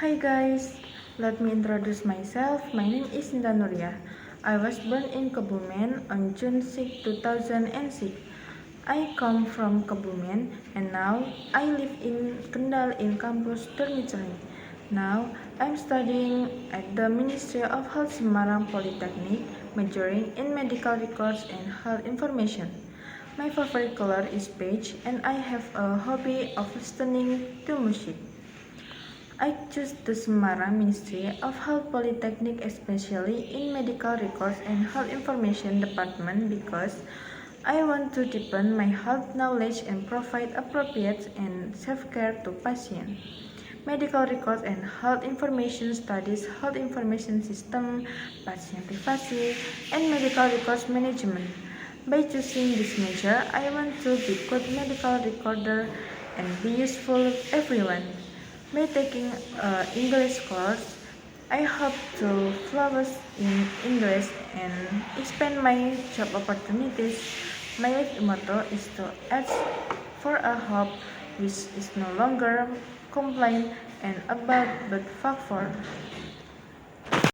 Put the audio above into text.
Hi guys, let me introduce myself. My name is Ninda Nuria. I was born in Kebumen on June 6, 2006. I come from Kebumen and now I live in Kendal in campus dormitory. Now I'm studying at the Ministry of Health Semarang Polytechnic, majoring in medical records and health information. My favorite color is beige and I have a hobby of listening to music. I choose the Semarang Ministry of Health Polytechnic, especially in Medical Records and Health Information Department, because I want to deepen my health knowledge and provide appropriate and safe care to patients. Medical records and health information studies health information system, patient privacy, and medical records management. By choosing this major, I want to be good medical recorder and be useful to everyone. By taking English course, I hope to flourish in English and expand my job opportunities. My life motto is to ask for a hope which is no longer complain and about but fight for.